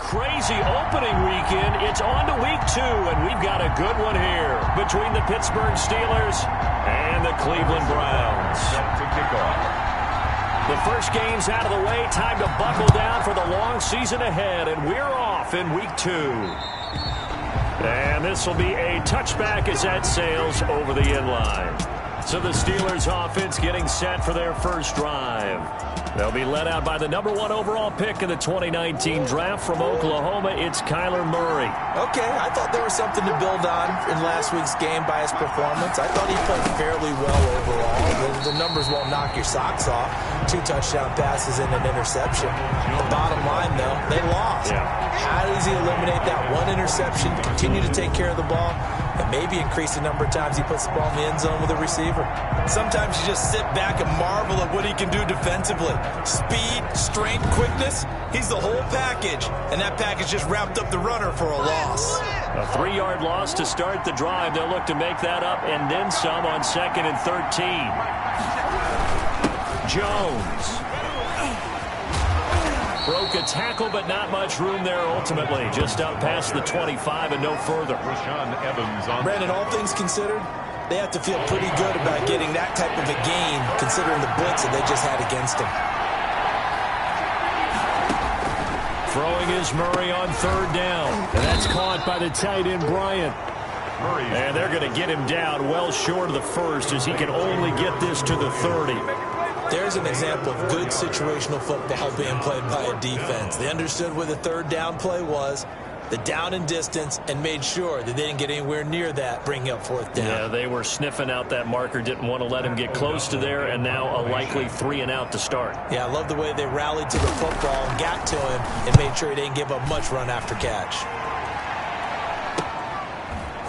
crazy opening weekend. It's on to week 2, and we've got a good one here between the Pittsburgh Steelers and the Cleveland Browns. To kick off. The first game's out of the way. Time to buckle down for the long season ahead, and we're off in week 2. And this will be a touchback as that sails over the end line. So the Steelers offense getting set for their first drive. They'll be led out by the number 1 overall pick in the 2019 draft from Oklahoma. It's Kyler Murray. Okay, I thought there was something to build on in last week's game by his performance. I thought he played fairly well overall. The numbers won't knock your socks off. 2 touchdown passes and an interception. The bottom line, though, they lost. Yeah. How does he eliminate that 1 interception, continue to take care of the ball, and maybe increase the number of times he puts the ball in the end zone with a receiver? Sometimes you just sit back and marvel at what he can do defensively. Speed, strength, quickness, he's the whole package. And that package just wrapped up the runner for a loss. A 3-yard loss to start the drive. They'll look to make that up and then some on 2nd and 13. Jones. Broke a tackle, but not much room there ultimately. Just up past the 25 and no further. Rashaan Evans on. Brandon, all things considered, they have to feel pretty good about getting that type of a gain, considering the blitz that they just had against them. Throwing is Murray on 3rd down. And that's caught by the tight end, Bryant. Murray. And they're going to get him down well short of the first as he can only get this to the 30. There's an example of good situational football being played by a defense. They understood where the 3rd down play was, the down and distance, and made sure that they didn't get anywhere near that, bringing up 4th down. Yeah, they were sniffing out that marker, didn't want to let him get close to there, and now a likely 3 and out to start. Yeah, I love the way they rallied to the football and got to him and made sure he didn't give up much run after catch.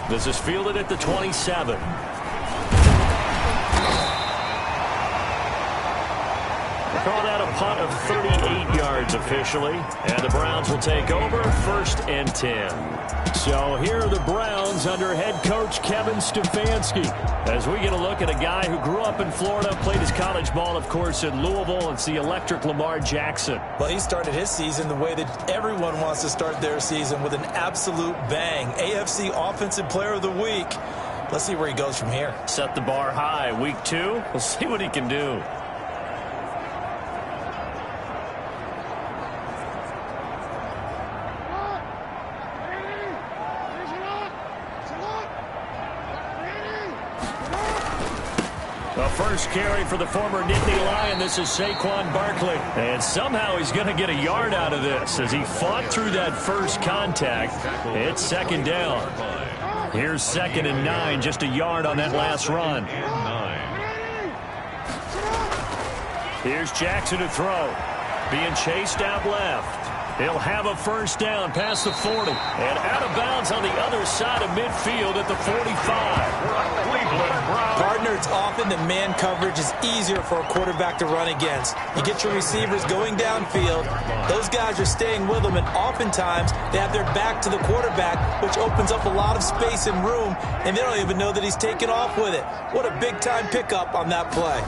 This is fielded at the 27. Call that a punt of 38 yards officially. And the Browns will take over 1st and 10. So here are the Browns under head coach Kevin Stefanski. As we get a look at a guy who grew up in Florida, played his college ball, of course, in Louisville. It's the electric Lamar Jackson. Well, he started his season the way that everyone wants to start their season, with an absolute bang. AFC Offensive Player of the Week. Let's see where he goes from here. Set the bar high. Week 2, we'll see what he can do. The first carry for the former Nittany Lion. This is Saquon Barkley. And somehow he's going to get a yard out of this as he fought through that first contact. It's 2nd down. Here's 2nd and 9, just a yard on that last run. Here's Jackson to throw. Being chased out left. He'll have a first down past the 40. And out of bounds on the other side of midfield at the 45. Partner, it's often that man coverage is easier for a quarterback to run against. You get your receivers going downfield. Those guys are staying with them, and oftentimes they have their back to the quarterback, which opens up a lot of space and room, and they don't even know that he's taken off with it. What a big-time pickup on that play.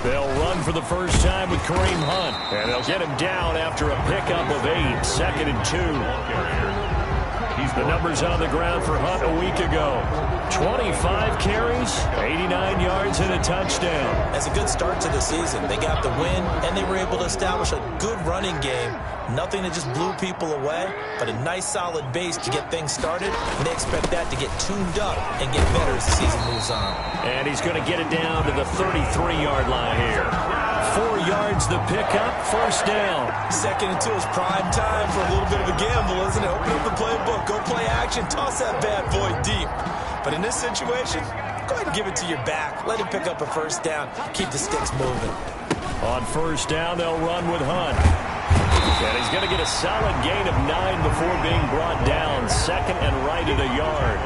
They'll run for the first time with Kareem Hunt. And they'll get him down after a pickup of 8. 2nd and 2. The numbers on the ground for Hunt a week ago. 25 carries, 89 yards, and a touchdown. That's a good start to the season. They got the win, and they were able to establish a good running game. Nothing that just blew people away, but a nice solid base to get things started. And they expect that to get tuned up and get better as the season moves on. And he's going to get it down to the 33-yard line here. 4 yards the pickup, first down. 2nd and 2 is prime time for a little bit of a gamble, isn't it? Open up the playbook, go play action, toss that bad boy deep. But in this situation, go ahead and give it to your back. Let him pick up a first down. Keep the sticks moving. On first down, they'll run with Hunt. And he's going to get a solid gain of 9 before being brought down. 2nd and right at a yard.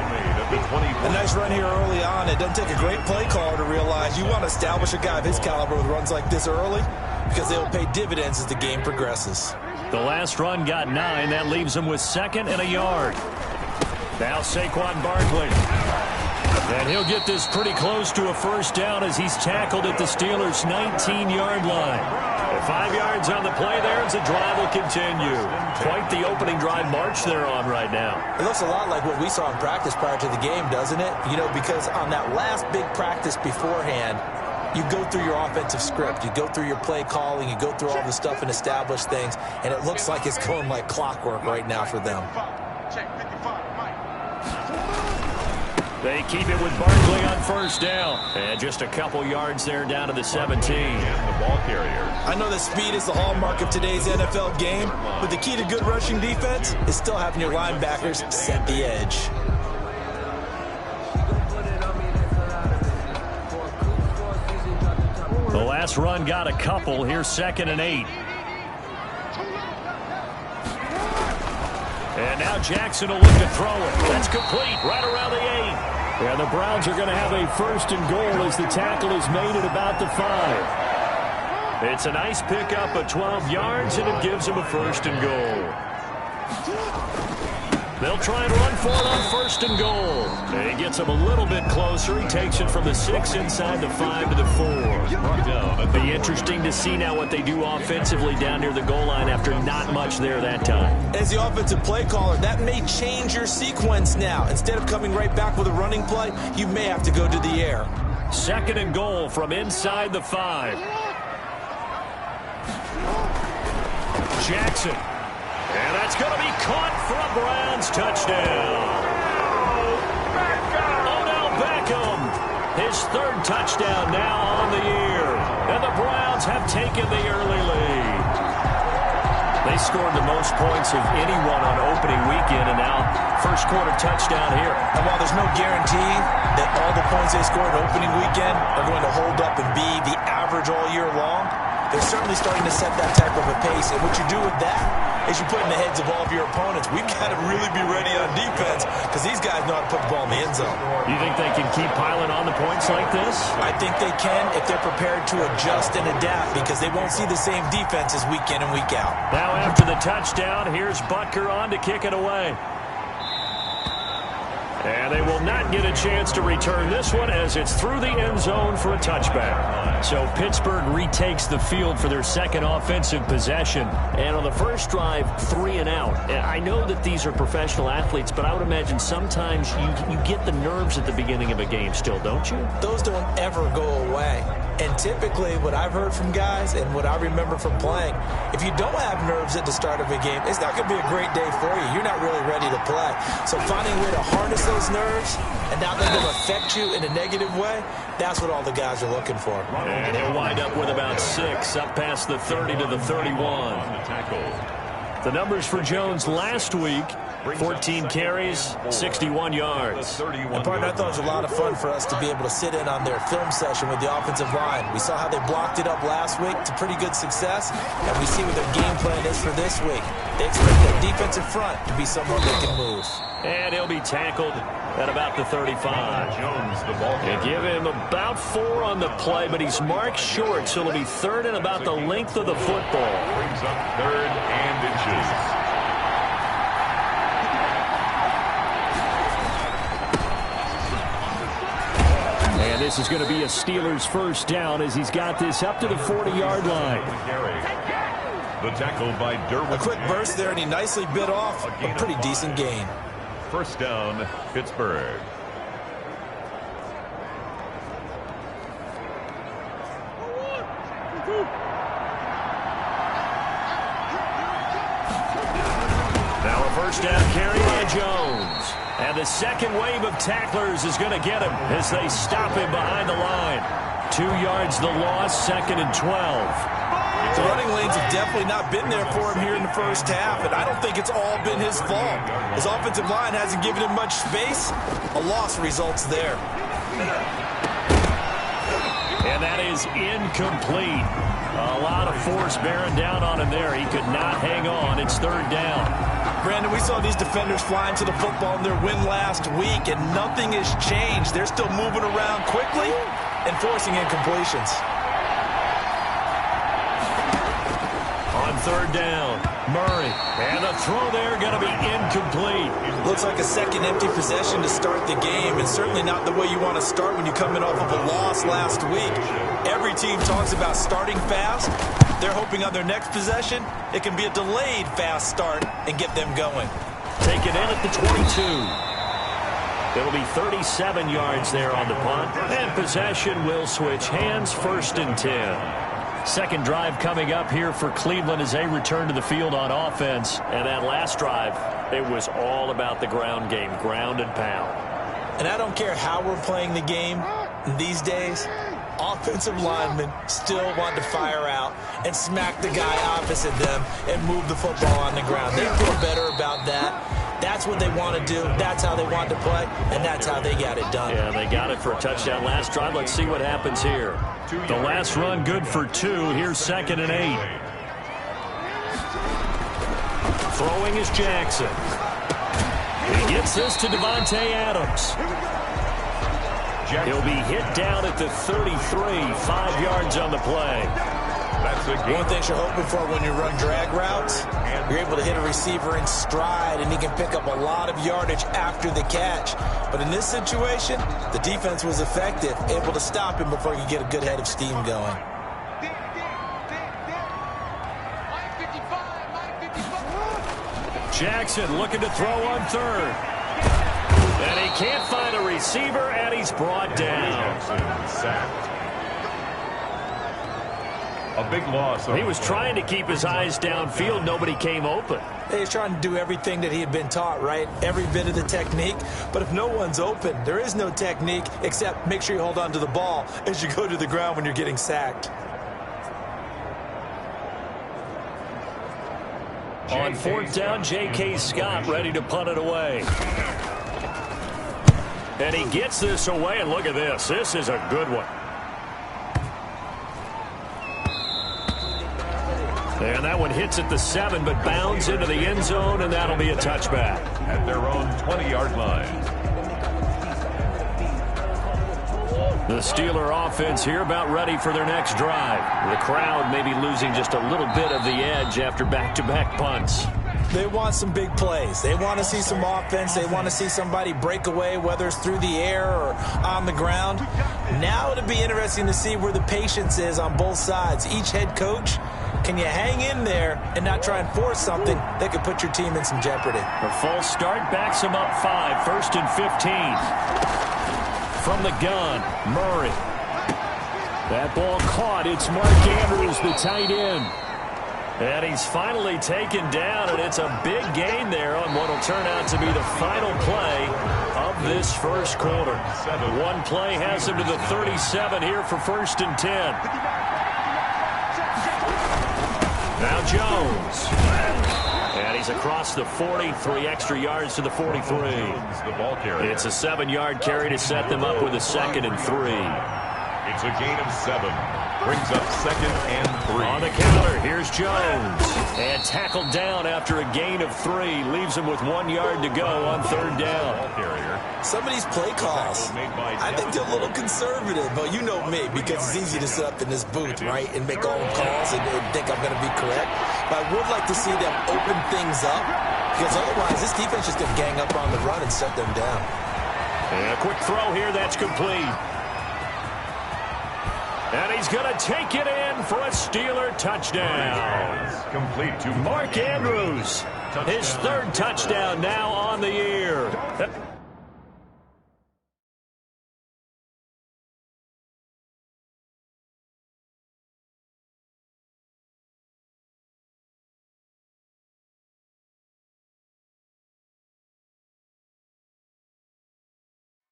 A nice run here early on. It doesn't take a great play caller to realize you want to establish a guy of his caliber with runs like this early, because they will pay dividends as the game progresses. The last run got 9. That leaves him with 2nd and a yard. Now Saquon Barkley. And he'll get this pretty close to a first down as he's tackled at the Steelers' 19-yard line. And 5 yards on the play there as the drive will continue. Quite the opening drive march they're on right now. It looks a lot like what we saw in practice prior to the game, doesn't it? You know, because on that last big practice beforehand, you go through your offensive script, you go through your play calling, you go through all the stuff and establish things, and it looks like it's going like clockwork right now for them. They keep it with Barkley on first down. And just a couple yards there down to the 17. And the ball carrier. I know that speed is the hallmark of today's NFL game, but the key to good rushing defense is still having your linebackers set the edge. The last run got a couple. Here's 2nd and 8. And now Jackson will look to throw it. That's complete right around the 8. And the Browns are going to have a 1st and goal as the tackle is made at about the 5. It's a nice pickup of 12 yards, and it gives them a 1st and goal. They'll try and run for it on 1st and goal. And he gets him a little bit closer. He takes it from the 6 inside the 5 to the 4. It'll be interesting to see now what they do offensively down near the goal line after not much there that time. As the offensive play caller, that may change your sequence now. Instead of coming right back with a running play, you may have to go to the air. 2nd and goal from inside the 5. Jackson. And that's going to be caught for a Browns touchdown. Odell Beckham, his 3rd touchdown now on the year. And the Browns have taken the early lead. They scored the most points of anyone on opening weekend, and now first quarter touchdown here. And while there's no guarantee that all the points they scored opening weekend are going to hold up and be the average all year long, they're certainly starting to set that type of a pace. And what you do with that is you put in the heads of all of your opponents, we've got to really be ready on defense because these guys know how to put the ball in the end zone. You think they can keep piling on the points like this? I think they can if they're prepared to adjust and adapt because they won't see the same defenses week in and week out. Now after the touchdown, here's Butker on to kick it away. And they will not get a chance to return this one as it's through the end zone for a touchback. So Pittsburgh retakes the field for their 2nd offensive possession. And on the first drive, 3 and out. And I know that these are professional athletes, but I would imagine sometimes you get the nerves at the beginning of a game still, don't you? Those don't ever go away. And typically what I've heard from guys and what I remember from playing, if you don't have nerves at the start of a game, it's not going to be a great day for you. You're not really ready to play. So finding a way to harness those nerves and not let them affect you in a negative way, that's what all the guys are looking for. And he'll wind up with about 6 up past the 30 to the 31. The numbers for Jones last week, 14 carries, 61 yards. And partner, I thought it was a lot of fun for us to be able to sit in on their film session with the offensive line. We saw how they blocked it up last week to pretty good success, and we see what their game plan is for this week. They expect that defensive front to be someone they can move. And he'll be tackled at about the 35. Jones, the ball They give him about 4 on the play, but he's marked short, so it'll be 3rd and about the length of the football. brings up 3rd and inches. And this is going to be a Steelers 1st down as he's got this up to the 40-yard line. The tackle by Derwin. A quick burst there, and he nicely bit off a pretty decent gain. 1st down, Pittsburgh. Now a 1st down carry by Jones. And the 2nd wave of tacklers is going to get him as they stop him behind the line. 2 yards the loss, 2nd and 12. The running lanes have definitely not been there for him here in the first half, and I don't think it's all been his fault. His offensive line hasn't given him much space. A loss results there. And that is incomplete. A lot of force bearing down on him there. He could not hang on. It's 3rd down. Brandon, we saw these defenders flying to the football in their win last week, and nothing has changed. They're still moving around quickly and forcing incompletions. On 3rd down, Murray. And the throw there going to be incomplete. Looks like a 2nd empty possession to start the game, and certainly not the way you want to start when you're coming off of a loss last week. Every team talks about starting fast They're hoping on their next possession, it can be a delayed fast start and get them going. Taken in at the 22. It'll be 37 yards there on the punt. And possession will switch hands, 1st and 10. Second drive coming up here for Cleveland as they return to the field on offense. And that last drive, it was all about the ground game, ground and pound. And I don't care how we're playing the game these days, offensive linemen still want to fire out and smack the guy opposite them and move the football on the ground. They feel better about that. That's what they want to do. That's how they want to play, and that's how they got it done. Yeah, they got it for a touchdown last drive. Let's see what happens here. The last run good for 2. Here's 2nd and 8. Throwing is Jackson. He gets this to Devontae Adams. He'll be hit down at the 33, 5 yards on the play. One thing you're hoping for when you run drag routes, you're able to hit a receiver in stride, and he can pick up a lot of yardage after the catch. But in this situation, the defense was effective, able to stop him before he could get a good head of steam going. Jackson looking to throw on 3rd. And he can't find a receiver, and he's brought down. Sacked. A big loss. He was trying to keep his eyes downfield. Nobody came open. He's trying to do everything that he had been taught, right? Every bit of the technique. But if no one's open, there is no technique except make sure you hold on to the ball as you go to the ground when you're getting sacked. On 4th down, J.K. Scott ready to punt it away. And he gets this away, and look at this. This is a good one. And that one hits at the 7, but bounds into the end zone, and that'll be a touchback. At their own 20-yard line. The Steeler offense here about ready for their next drive. The crowd may be losing just a little bit of the edge after back-to-back punts. They want some big plays. They want to see some offense. They want to see somebody break away, whether it's through the air or on the ground. Now it'll be interesting to see where the patience is on both sides. Each head coach, can you hang in there and not try and force something that could put your team in some jeopardy? A false start backs him up 5, 1st and 15. From the gun, Murray. That ball caught. It's Mark Andrews, the tight end. And he's finally taken down, and it's a big gain there on what will turn out to be the final play of this first quarter. One play has him to the 37 here for 1st and 10. Now Jones. And he's across the 40, 3 extra yards to the 43. The ball carrier. It's a 7-yard carry to set them up with a 2nd and 3. It's a gain of 7. Brings up 2nd and 3. On the counter, here's Jones. And tackled down after a gain of 3. Leaves him with 1 yard to go on 3rd down. Some of these play calls, I think they're a little conservative, but you know me, because it's easy to sit up in this booth, right, and make all the calls and think I'm going to be correct. But I would like to see them open things up, because otherwise this defense is going to gang up on the run and shut them down. And a quick throw here, that's complete. And he's going to take it in for a Steeler touchdown. Complete to Mark Andrews. His 3rd touchdown now on the year.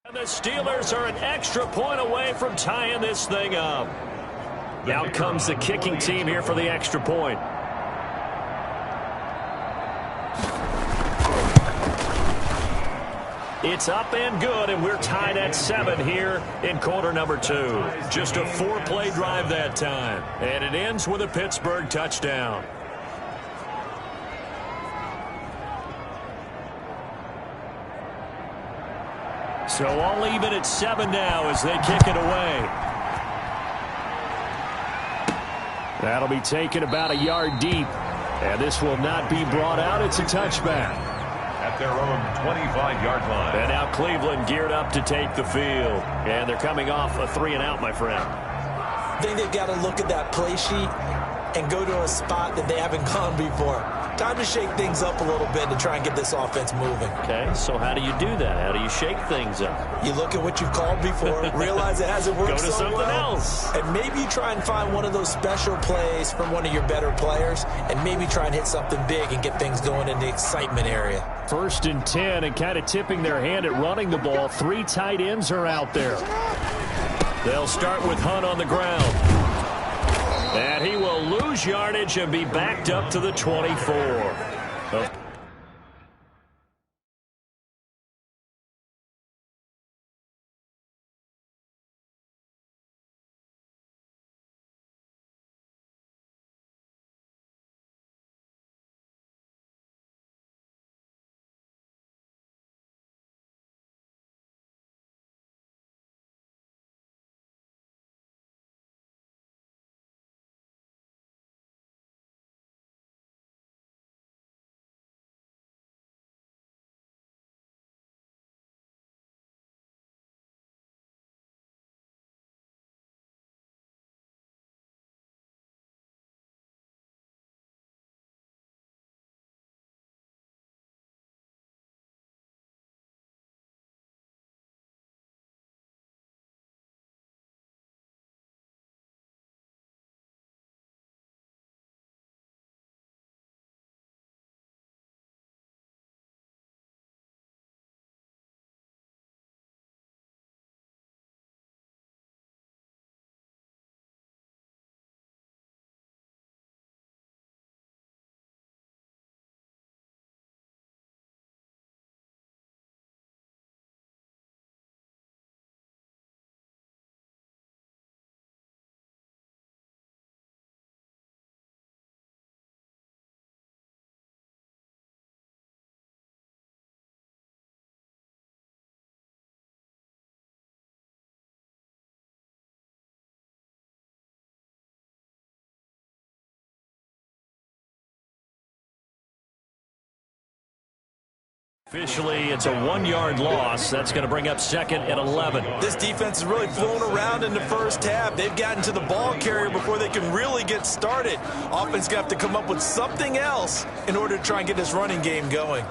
And the Steelers are an extra point away from tying this thing up. Out comes the kicking team here for the extra point. It's up and good, and we're tied at 7 here in quarter number 2. Just a 4-play drive that time, and it ends with a Pittsburgh touchdown. So all even at 7 now as they kick it away. That'll be taken about a yard deep. And this will not be brought out. It's a touchback. At their own 25-yard line. And now Cleveland geared up to take the field. And they're coming off a 3-and-out, my friend. I think they've got to look at that play sheet and go to a spot that they haven't gone before. Time to shake things up a little bit to try and get this offense moving. Okay, so how do you do that? How do you shake things up? You look at what you've called before, realize it hasn't worked Go to something else. and maybe you try and find one of those special plays from one of your better players, and maybe try and hit something big and get things going in the excitement area. 1st and 10, and kind of tipping their hand at running the ball. 3 tight ends are out there. They'll start with Hunt on the ground. And he will lose yardage and be backed up to the 24. Officially, it's a 1-yard loss. That's going to bring up 2nd and 11. This defense is really flown around in the first half. They've gotten to the ball carrier before they can really get started. Offense going to have to come up with something else in order to try and get this running game going.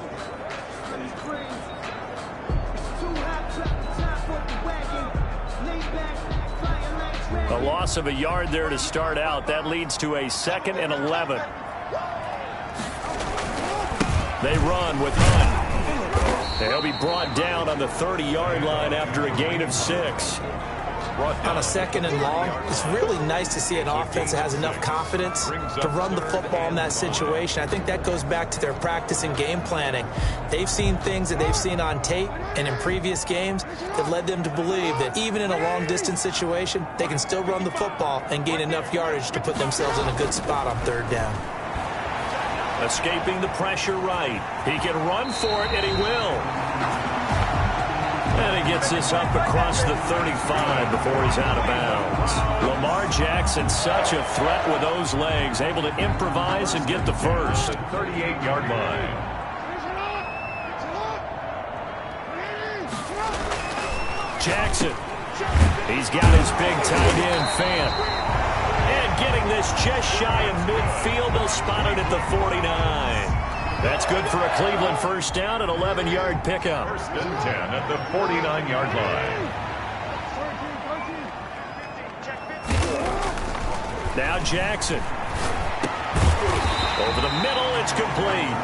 A loss of a yard there to start out. That leads to a 2nd and 11. They run with Hunt. They'll be brought down on the 30-yard line after a gain of 6. On a 2nd and long, it's really nice to see an offense that has enough confidence to run the football in that situation. I think that goes back to their practice and game planning. They've seen things that they've seen on tape and in previous games that led them to believe that even in a long-distance situation, they can still run the football and gain enough yardage to put themselves in a good spot on 3rd down. Escaping the pressure right. He can run for it, and he will. And he gets this up across the 35 before he's out of bounds. Lamar Jackson, such a threat with those legs, able to improvise and get the first. 38-yard line. Jackson. He's got his big tight end, Fant. And getting this just shy of midfield. They'll spot it at the 49. That's good for a Cleveland first down, an 11-yard pickup. 1st and 10 at the 49-yard line. Now Jackson. Over the middle, it's complete.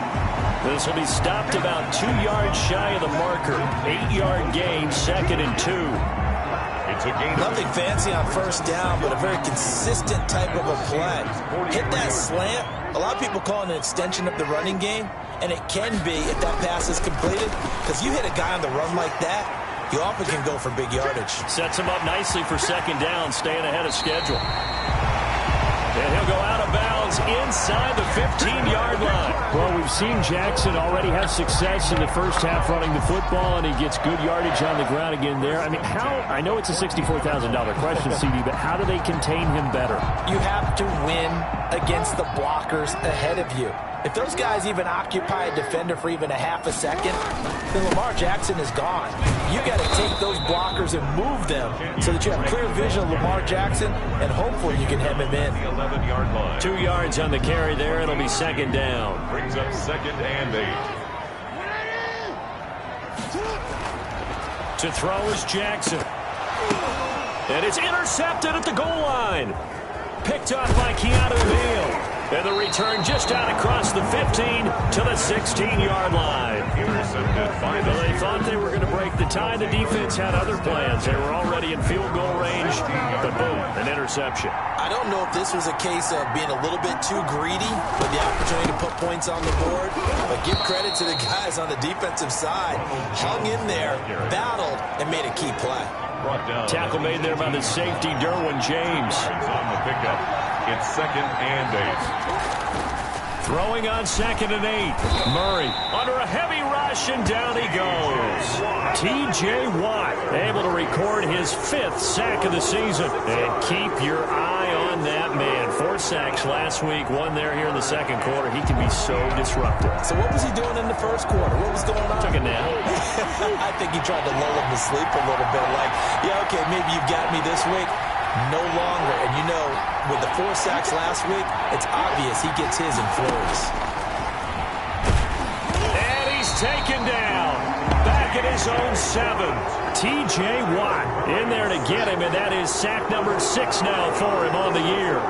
This will be stopped about 2 yards shy of the marker. 8-yard gain, 2nd and 2. It's a gain. Nothing fancy on 1st down, but a very consistent type of a play. Hit that slant. A lot of people call it an extension of the running game, and it can be if that pass is completed, because you hit a guy on the run like that, you often can go for big yardage. Sets him up nicely for 2nd down, staying ahead of schedule. And he'll go out of bounds inside the 15-yard line. Well, we've seen Jackson already have success in the first half running the football, and he gets good yardage on the ground again there. I mean, I know it's a $64,000 question, CD, but how do they contain him better? You have to win against the blockers ahead of you. If those guys even occupy a defender for even a half a second, then Lamar Jackson is gone. You got to take those blockers and move them so that you have clear vision of Lamar Jackson, and hopefully you can hem him in. 11-yard line. 2 yards on the carry there. It'll be second down. Brings up 2nd and 8. To throw is Jackson. And it's intercepted at the goal line. Picked off by Keanu Neal. And the return just out across the 15 to the 16-yard line. Intercepted by the They thought they were going to break the tie. The defense had other plans. They were already in field goal range, but boom, an interception. I don't know if this was a case of being a little bit too greedy with the opportunity to put points on the board, but give credit to the guys on the defensive side. Hung in there, battled, and made a key play. Tackle made there by the safety, Derwin James. on the pickup. It's 2nd and 8. Throwing on 2nd and 8. Murray under a heavy rush, and down he goes. T.J. Watt able to record his 5th sack of the season. And keep your eye on that man. 4 sacks last week, 1 there here in the second quarter. He can be so disruptive. So what was he doing in the first quarter? What was going on? Took a nap. I think he tried to lull him to sleep a little bit. Like, yeah, okay, maybe you've got me this week. No longer. And you know, with the 4 sacks last week, it's obvious he gets his in flurries. And he's taken down. Back at his own 7. T.J. Watt in there to get him, and that is sack number 6 now for him on the year.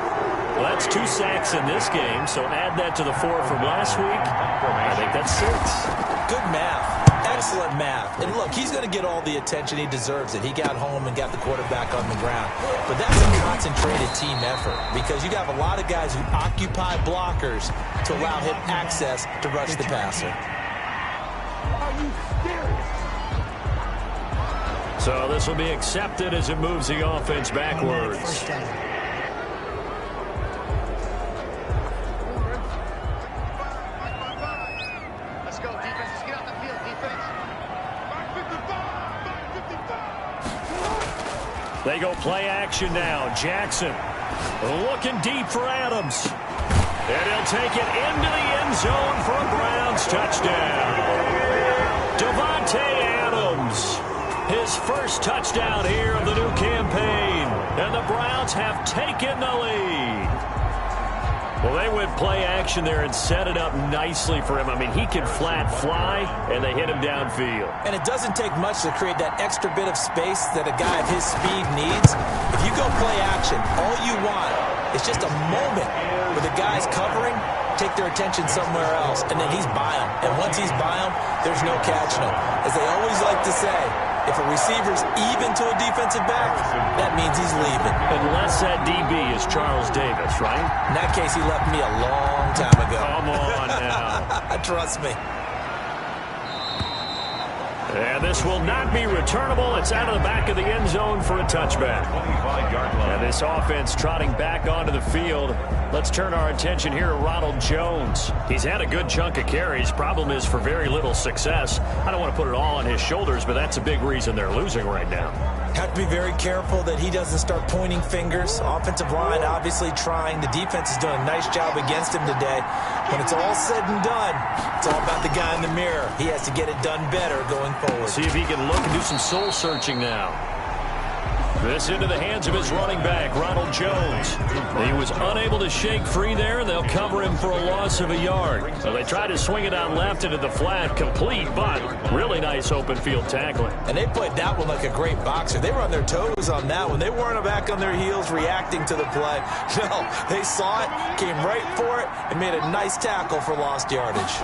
Well, that's 2 sacks in this game, so add that to the 4 from last week. I think that's 6. Good math. Excellent math. And look, he's going to get all the attention he deserves. He got home and got the quarterback on the ground. But that's a concentrated team effort because you got a lot of guys who occupy blockers to allow him access to rush the passer. Are you serious? So this will be accepted as it moves the offense backwards. They go play action now. Jackson looking deep for Adams. And he'll take it into the end zone for a Browns touchdown. Davante Adams, his first touchdown here of the new campaign. And the Browns have taken the lead. Well, they went play action there and set it up nicely for him. I mean, he can flat fly, and they hit him downfield. And it doesn't take much to create that extra bit of space that a guy of his speed needs. If you go play action, all you want is just a moment where the guy's covering, take their attention somewhere else, and then he's by him. And once he's by him, there's no catching him. As they always like to say, if a receiver's even to a defensive back, that means he's leaving. Unless that DB is Charles Davis, right? In that case, he left me a long time ago. Come on now. Trust me. And this will not be returnable. It's out of the back of the end zone for a touchback. 25-yard line. And this offense trotting back onto the field. Let's turn our attention here to Ronald Jones. He's had a good chunk of carries. Problem is for very little success. I don't want to put it all on his shoulders, but that's a big reason they're losing right now. Have to be very careful that he doesn't start pointing fingers. Offensive line obviously trying. The defense is doing a nice job against him today. When it's all said and done, it's all about the guy in the mirror. He has to get it done better going forward. See if he can look and do some soul searching now. This into the hands of his running back, Ronald Jones. He was unable to shake free there, and they'll cover him for a loss of a yard. So they try to swing it out left into the flat, complete, but really nice open field tackling. And they played that one like a great boxer. They were on their toes on that one. They weren't back on their heels reacting to the play. No, they saw it, came right for it, and made a nice tackle for lost yardage.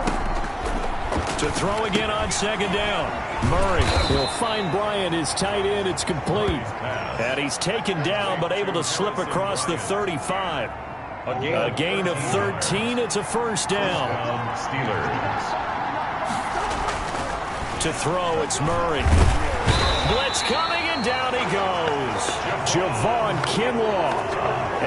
To throw again on second down. Murray will find Bryant, his tight end. It's complete. And he's taken down, but able to slip across the 35. A gain of 13. It's a first down. Steelers. To throw, it's Murray. Blitz coming, and down he goes. Javon Kinlaw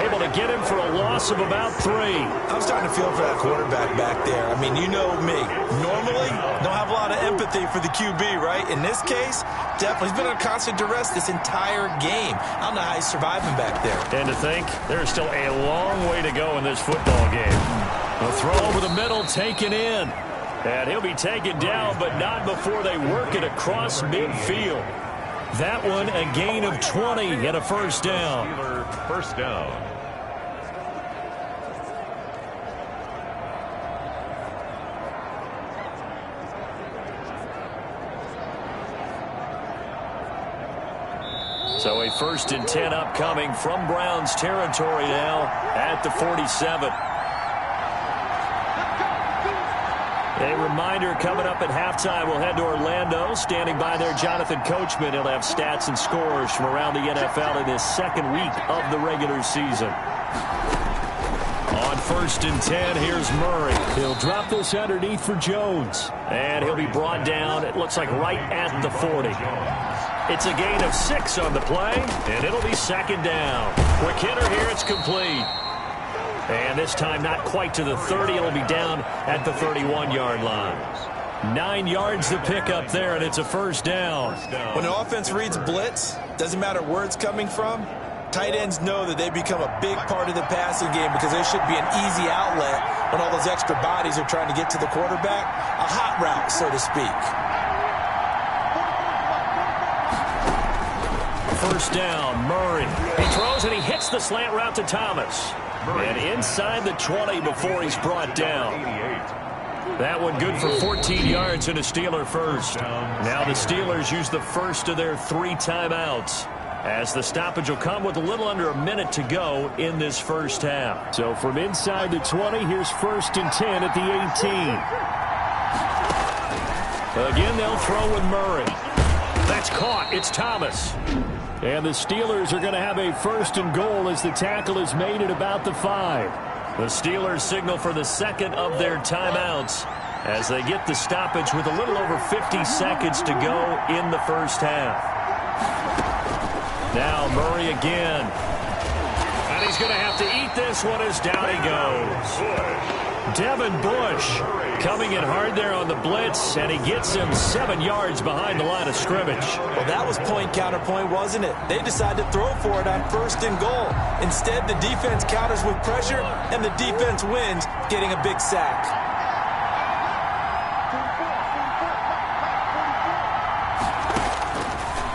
able to get him for a loss of about 3. I'm starting to feel for that quarterback back there. I mean, you know me. Normally, don't have a lot of empathy for the QB, right? In this case, definitely. He's been on constant duress this entire game. I don't know how he's surviving back there. And to think, there's still a long way to go in this football game. The throw over the middle taken in. And he'll be taken down, but not before they work it across midfield. That one, a gain of 20 and a first down. First down. So a 1st and 10 upcoming from Browns territory now at the 47. A reminder, coming up at halftime, we'll head to Orlando. Standing by there, Jonathan Coachman. He'll have stats and scores from around the NFL in his second week of the regular season. On 1st and 10, here's Murray. He'll drop this underneath for Jones. And he'll be brought down, it looks like, right at the 40. It's a gain of 6 on the play, and it'll be 2nd down. Quick hitter here, it's complete. And this time not quite to the 30. It'll be down at the 31-yard line. 9 yards to pick up there, and it's a first down. When an offense reads blitz, doesn't matter where it's coming from, tight ends know that they become a big part of the passing game because they should be an easy outlet when all those extra bodies are trying to get to the quarterback. A hot route, so to speak. First down, Murray. He throws and he hits the slant route to Thomas. And inside the 20 before he's brought down. That one good for 14 yards and a Steeler first. Now the Steelers use the first of their 3 timeouts, as the stoppage will come with a little under a minute to go in this first half. So from inside the 20, here's 1st and 10 at the 18. Again, they'll throw with Murray. That's caught. It's Thomas. And the Steelers are going to have a 1st and goal as the tackle is made at about the 5. The Steelers signal for the 2nd of their timeouts as they get the stoppage with a little over 50 seconds to go in the first half. Now Murray again. And he's going to have to eat this one as down he goes. Devin Bush coming in hard there on the blitz, and he gets him 7 yards behind the line of scrimmage. Well, that was point counterpoint, wasn't it? They decided to throw for it on 1st and goal. Instead, the defense counters with pressure, and the defense wins, getting a big sack.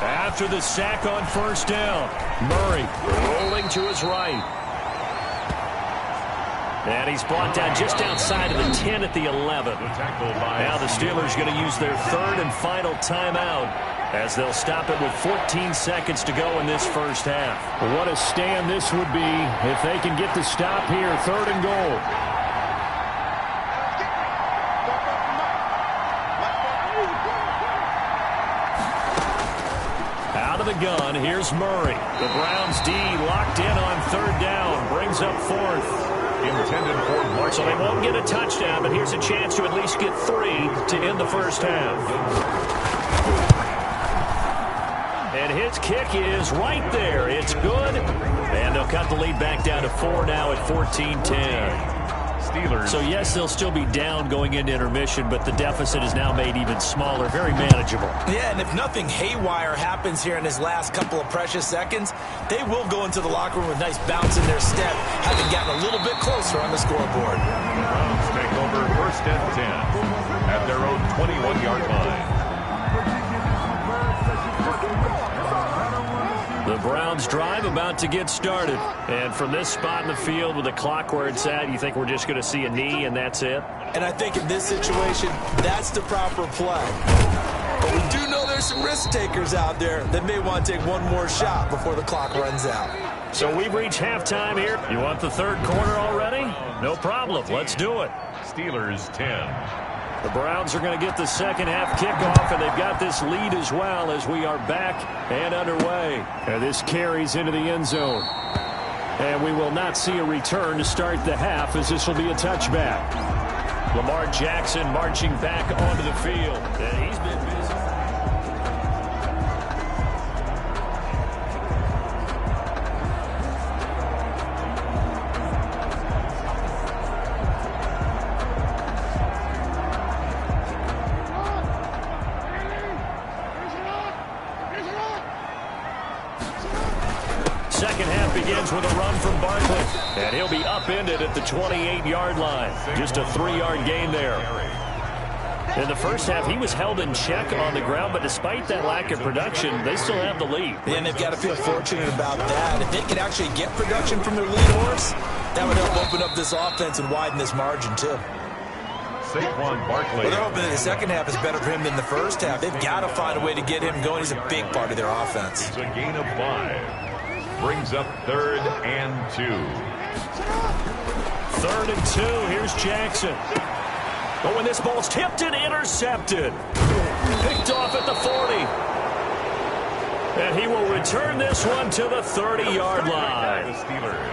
After the sack on 1st down, Murray rolling to his right. And he's brought down just outside of the 10 at the 11. Now the Steelers going to use their 3rd and final timeout as they'll stop it with 14 seconds to go in this first half. What a stand this would be if they can get the stop here. 3rd and goal. Out of the gun, here's Murray. The Browns D locked in on 3rd down, brings up 4th. Intended for Mark. So they won't get a touchdown, but here's a chance to at least get 3 to end the first half. And his kick is right there. It's good. And they'll cut the lead back down to 4 now at 14-10. Steelers. So, yes, they'll still be down going into intermission, but the deficit is now made even smaller, very manageable. Yeah, and if nothing haywire happens here in his last couple of precious seconds, they will go into the locker room with nice bounce in their step, having gotten a little bit closer on the scoreboard. Browns take over 1st and 10 at their own 21-yard line. The Browns drive about to get started. And from this spot in the field with the clock where it's at, you think we're just going to see a knee and that's it? And I think in this situation, that's the proper play. But we do know there's some risk takers out there that may want to take one more shot before the clock runs out. So we've reached halftime here. You want the 3rd quarter already? No problem. Let's do it. Steelers 10. The Browns are going to get the second half kickoff, and they've got this lead as well as we are back and underway. And this carries into the end zone. And we will not see a return to start the half, as this will be a touchback. Lamar Jackson marching back onto the field. And he's been busy. second half begins with a run from Barkley. And he'll be upended at the 28-yard line. Just a 3-yard gain there. In the first half, he was held in check on the ground, but despite that lack of production, they still have the lead. And they've got to feel fortunate about that. If they could actually get production from their lead horse, that would help open up this offense and widen this margin, too. Saquon Barkley. Well, they're hoping that the second half is better for him than the first half. They've got to find a way to get him going. He's a big part of their offense. It's a gain of 5. Brings up 3rd and 2. 3rd and 2. Here's Jackson. But when this ball's tipped and intercepted. Picked off at the 40. And he will return this one to the 30-yard line.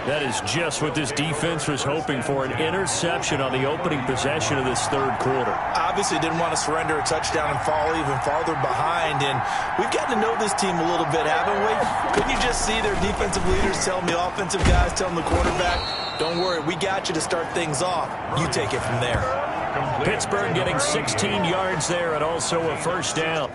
That is just what this defense was hoping for, an interception on the opening possession of this third quarter. Obviously didn't want to surrender a touchdown and fall even farther behind. And we've gotten to know this team a little bit, haven't we? Couldn't you just see their defensive leaders telling the offensive guys, telling the quarterback, don't worry, we got you to start things off. You take it from there. Pittsburgh getting 16 yards there and also a first down.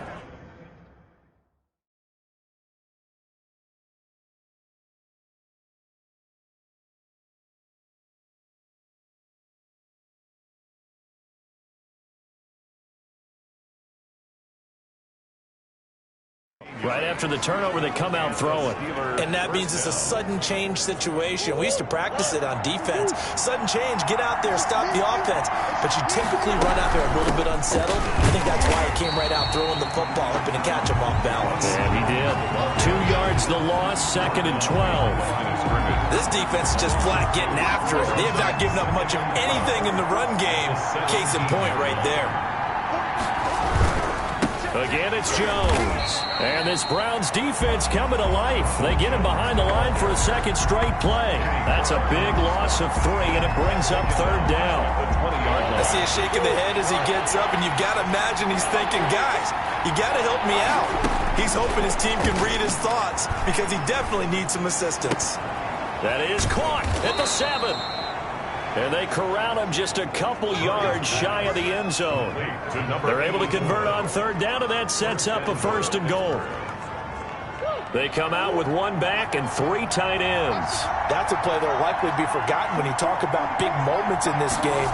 Right after the turnover, they come out throwing. And that means it's a sudden change situation. We used to practice it on defense. Sudden change, get out there, stop the offense. But you typically run out there a little bit unsettled. I think that's why he came right out throwing the football, hoping to catch him off balance. And he did. 2 yards the loss, 2nd and 12. This defense is just flat getting after it. They have not given up much of anything in the run game. Case in point right there. Again, it's Jones. And this Browns defense coming to life. They get him behind the line for a second straight play. That's a big loss of 3, and it brings up 3rd down. I see a shake of the head as he gets up, and you've got to imagine he's thinking, guys, you got to help me out. He's hoping his team can read his thoughts because he definitely needs some assistance. That is caught at the 7. And they corral him just a couple yards shy of the end zone. They're able to convert on 3rd down, and that sets up a 1st and goal. They come out with 1 back and 3 tight ends. That's a play that will likely be forgotten when you talk about big moments in this game.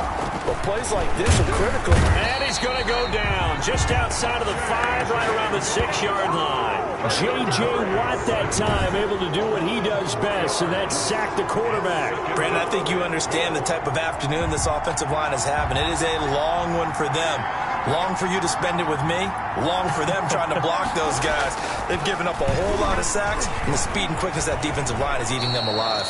But plays like this are critical. And he's going to go down just outside of the 5, right around the 6-yard line. J.J. Watt that time able to do what he does best, and that's sack the quarterback. Brandon, I think you understand the type of afternoon this offensive line is having. It is a long one for them. Long for you to spend it with me. Long for them trying to block those guys. They've given up a whole lot of sacks, and the speed and quickness of that defensive line is eating them alive.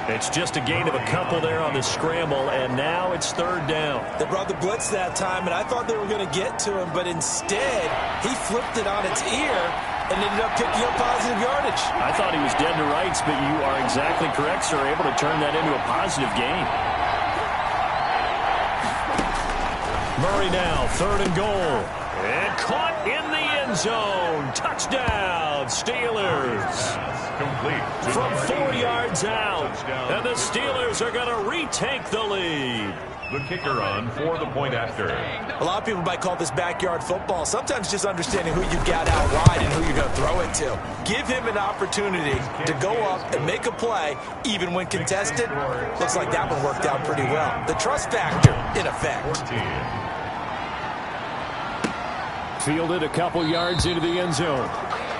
It's just a gain of a couple there on the scramble, and now it's 3rd down. They brought the blitz that time, and I thought they were going to get to him, but instead, he flipped it on its ear and ended up picking up positive yardage. I thought he was dead to rights, but you are exactly correct, sir. Able to turn that into a positive gain. Murray now, 3rd and goal. And caught in the end zone. Touchdown, Steelers. Complete. From 4 yards out. And the Steelers are going to retake the lead. The kicker on for the point after. A lot of people might call this backyard football. Sometimes just understanding who you've got out wide and who you're going to throw it to. Give him an opportunity to go up and make a play, even when contested. Looks like that one worked out pretty well. The trust factor, in effect. 14. Fielded a couple yards into the end zone.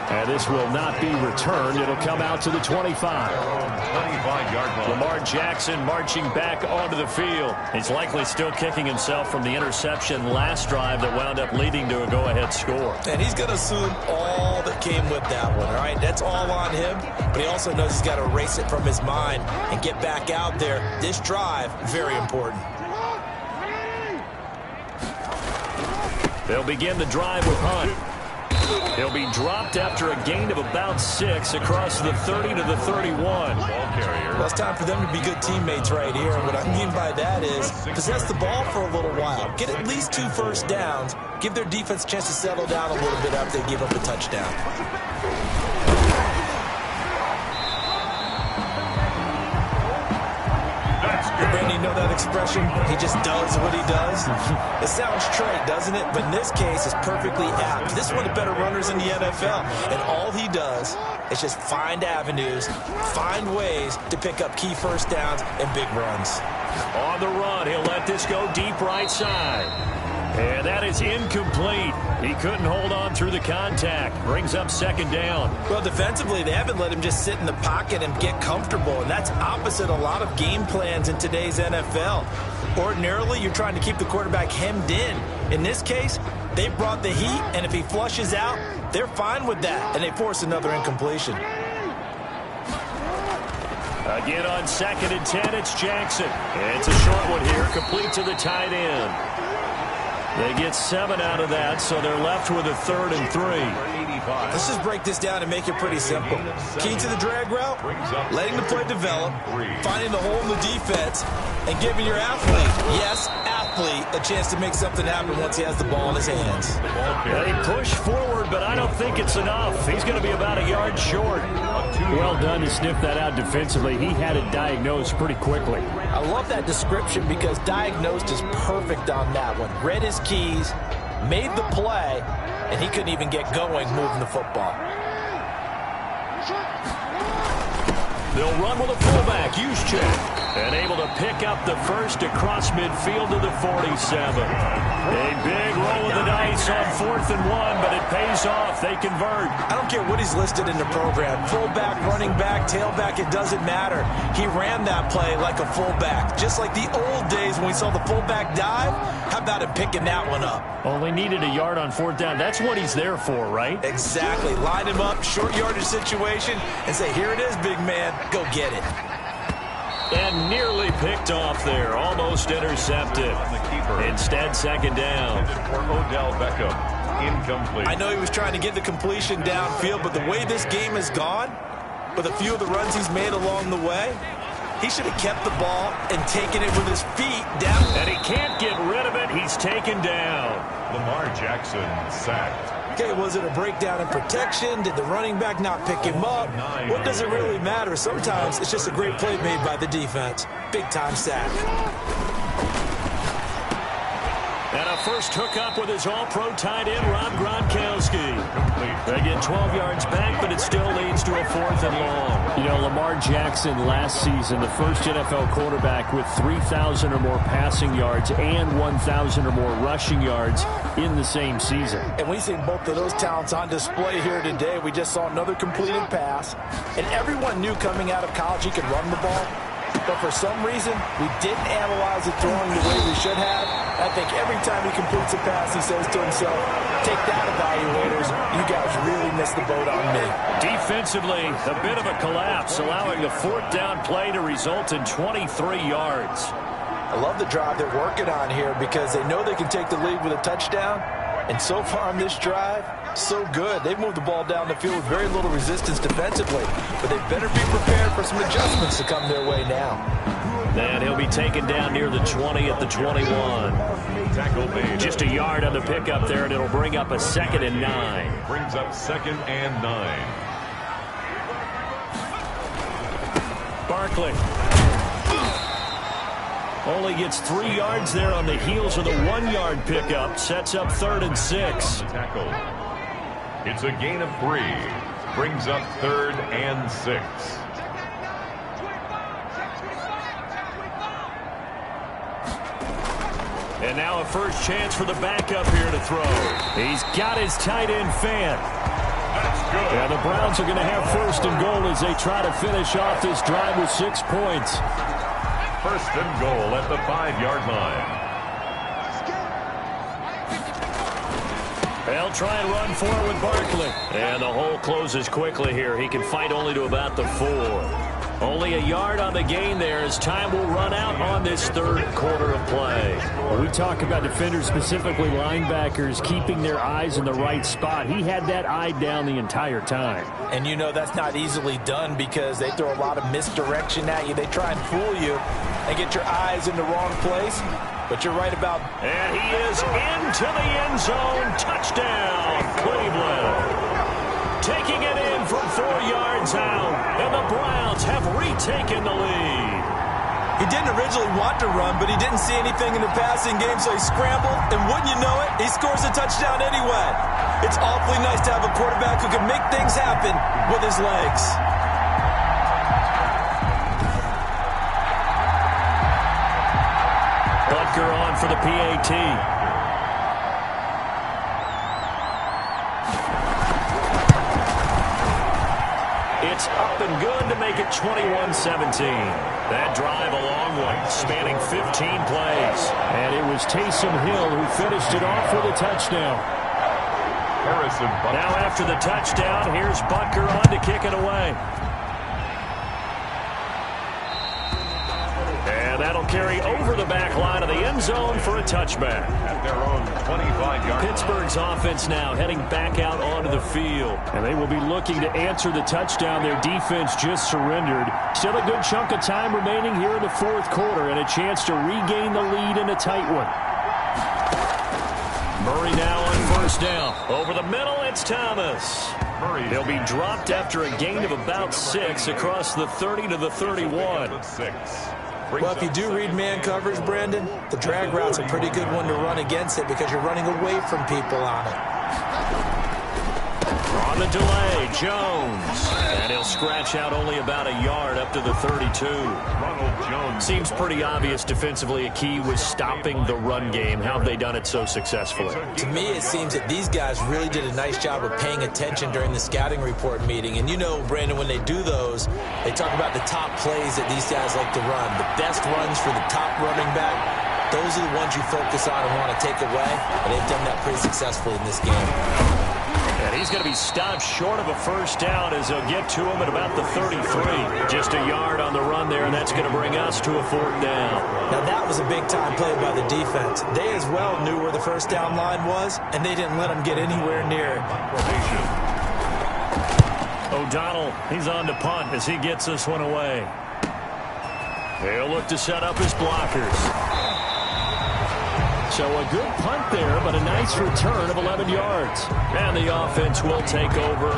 And this will not be returned. It'll come out to the 25. 25-yard line. Lamar Jackson marching back onto the field. He's likely still kicking himself from the interception last drive that wound up leading to a go-ahead score. And he's going to assume all that came with that one, all right? That's all on him, but he also knows he's got to erase it from his mind and get back out there. This drive, very important. They'll begin the drive with Hunt. He'll be dropped after a gain of about 6 across the 30 to the 31. Ball carrier. Well, it's time for them to be good teammates right here. And what I mean by that is possess the ball for a little while. Get at least 2 first downs. Give their defense a chance to settle down a little bit after they give up a touchdown. That's Brandon, you know that expression, he just does what he does? It sounds trite, doesn't it? But in this case, it's perfectly apt. This is one of the better runners in the NFL, and all he does is just find avenues, find ways to pick up key first downs and big runs. On the run, he'll let this go deep right side. And that is incomplete. He couldn't hold on through the contact. Brings up second down. Well, defensively, they haven't let him just sit in the pocket and get comfortable, and that's opposite a lot of game plans in today's NFL. Ordinarily, you're trying to keep the quarterback hemmed in. In this case, they brought the heat, and if he flushes out, they're fine with that, and they force another incompletion. Again on 2nd and 10, it's Jackson. It's a short one here, complete to the tight end. They get 7 out of that, so they're left with a 3rd and 3. Let's just break this down and make it pretty simple. Key to the drag route, letting the play develop, finding the hole in the defense, and giving your athlete, yes, athlete, a chance to make something happen once he has the ball in his hands. They push forward, but I don't think it's enough. He's going to be about a yard short. Well done to sniff that out defensively. He had it diagnosed pretty quickly. I love that description because diagnosed is perfect on that one. Read his keys, made the play, and he couldn't even get going moving the football. They'll run with a fullback, use check, and able to pick up the first across midfield to the 47. A big roll of the dice on 4th and 1, but it pays off. They convert. I don't care what he's listed in the program. Fullback, running back, tailback, it doesn't matter. He ran that play like a fullback, just like the old days when we saw the fullback dive. How about him picking that one up? Only needed a yard on 4th down. That's what he's there for, right? Exactly. Line him up, short yardage situation, and say, here it is, big man. Go get it. And nearly picked off there. Almost intercepted. Instead, 2nd down. For Odell Beckham. Incomplete. I know he was trying to get the completion downfield, but the way this game has gone, with a few of the runs he's made along the way, he should have kept the ball and taken it with his feet down. And he can't get rid of it. He's taken down. Lamar Jackson sacked. Okay, was it a breakdown in protection? Did the running back not pick him up? What does it really matter? Sometimes it's just a great play made by the defense. Big-time sack. And a first hookup with his all-pro tight end, Rob Gronkowski. They get 12 yards back, but it still leads to a 4th and long. You know, Lamar Jackson last season, the first NFL quarterback with 3,000 or more passing yards and 1,000 or more rushing yards in the same season. And we see both of those talents on display here today. We just saw another completed pass. And everyone knew coming out of college he could run the ball. But for some reason, we didn't analyze it throwing the way we should have. I think every time he completes a pass, he says to himself, take that, evaluators. You guys really missed the boat on me. Defensively, a bit of a collapse, allowing the 4th down play to result in 23 yards. I love the drive they're working on here because they know they can take the lead with a touchdown. And so far on this drive, so good. They've moved the ball down the field with very little resistance defensively. But they better be prepared for some adjustments to come their way now. And he'll be taken down near the 20 at the 21. Tackle made. Just a yard on the pickup there, and it'll bring up a 2nd and 9. Brings up 2nd and 9. Barkley. Only gets 3 yards there on the heels of the 1-yard pickup. Sets up 3rd and 6. Tackle. It's a gain of 3. Brings up 3rd and 6. And now a first chance for the backup here to throw. He's got his tight end fan. That's good. Yeah, the Browns are going to have 1st and goal as they try to finish off this drive with 6 points. 1st and goal at the 5-yard line. They'll try and run forward with Barkley. And the hole closes quickly here. He can fight only to about the 4. Only a yard on the gain there as time will run out on this 3rd quarter of play. When we talk about defenders, specifically linebackers, keeping their eyes in the right spot. He had that eye down the entire time. And you know that's not easily done because they throw a lot of misdirection at you. They try and fool you and get your eyes in the wrong place. But you're right about... And he is into the end zone. Touchdown, Cleveland. Taking it in from 4 yards out. And the Browns have retaken the lead. He didn't originally want to run, but he didn't see anything in the passing game, so he scrambled, and wouldn't you know it, he scores a touchdown anyway. It's awfully nice to have a quarterback who can make things happen with his legs. Butker on for the PAT. It's up and good to make it 21-17. That drive a long one, spanning 15 plays. And it was Taysom Hill who finished it off with a touchdown. Now after the touchdown, here's Butker on to kick it away. And that'll carry over the back line of the end zone for a touchback. At their own 25-yard line. Pittsburgh's offense now heading back out onto the field. And they will be looking to answer the touchdown their defense just surrendered. Still a good chunk of time remaining here in the fourth quarter and a chance to regain the lead in a tight one. Murray now on first down. Over the middle, it's Thomas. He'll be dropped after a gain of about 6 across the 30 to the 31. Well, if you do read man coverage, Brandon, the drag route's a pretty good one to run against it because you're running away from people on it. On the delay, Jones. And he'll scratch out only about a yard up to the 32. Ronald Jones. Seems pretty obvious defensively a key was stopping the run game. How have they done it so successfully? To me, it seems that these guys really did a nice job of paying attention during the scouting report meeting. And you know, Brandon, when they do those, they talk about the top plays that these guys like to run. The best runs for the top running back. Those are the ones you focus on and want to take away. And they've done that pretty successfully in this game. And he's going to be stopped short of a first down as they'll get to him at about the 33. Just a yard on the run there, and that's going to bring us to a fourth down. Now, that was a big-time play by the defense. They as well knew where the first down line was, and they didn't let them get anywhere near it. O'Donnell, he's on to punt as he gets this one away. He'll look to set up his blockers. So a good punt there, but a nice return of 11 yards. And the offense will take over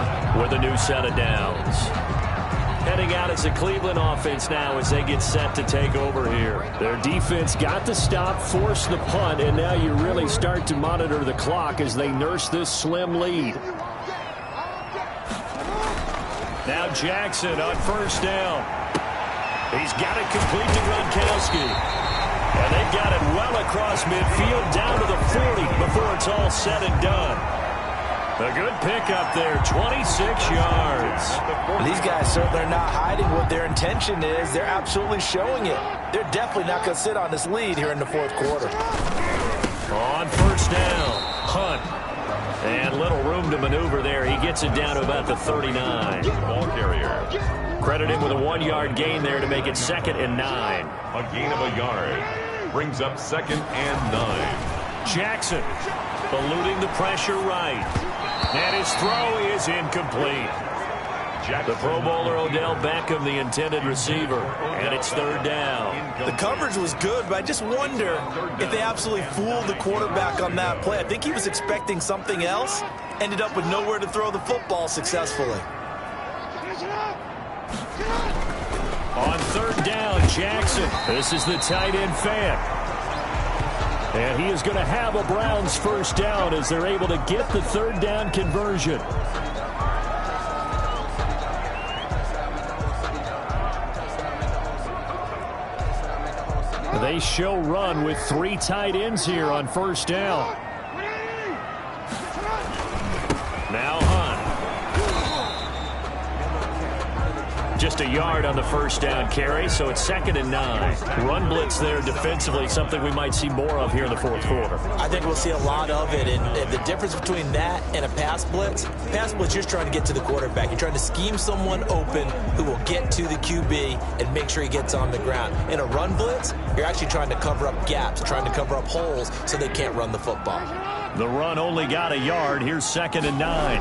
with a new set of downs. Heading out as the Cleveland offense now as they get set to take over here. Their defense got the stop, forced the punt, and now you really start to monitor the clock as they nurse this slim lead. Now Jackson on first down. He's got it complete to Gronkowski. And they've got it well across midfield down to the 40 before it's all said and done. A good pickup there, 26 yards. These guys certainly are not hiding what their intention is. They're absolutely showing it. They're definitely not going to sit on this lead here in the fourth quarter. On first down, Hunt. And little room to maneuver there. He gets it down to about the 39. Ball carrier. Credit him with a 1-yard gain there to make it 2nd and 9. A gain of a yard. Brings up 2nd and 9. Jackson eluding the pressure right. And his throw is incomplete. The Pro Bowler Odell Beckham, the intended receiver. And it's 3rd down. The coverage was good, but I just wonder if they absolutely fooled the quarterback on that play. I think he was expecting something else. Ended up with nowhere to throw the football successfully. On 3rd down, Jackson. This is the tight end fan. And he is going to have a Browns first down as they're able to get the 3rd down conversion. They show run with 3 tight ends here on first down. Now Hunt. Just a yard on the first down carry, so it's 2nd and 9. Run blitz there defensively, something we might see more of here in the fourth quarter. I think we'll see a lot of it, and the difference between that and a pass blitz, you're just trying to get to the quarterback. You're trying to scheme someone open who will get to the QB and make sure he gets on the ground. In a run blitz, you're actually trying to cover up gaps, trying to cover up holes so they can't run the football. The run only got a yard. Here's 2nd and 9.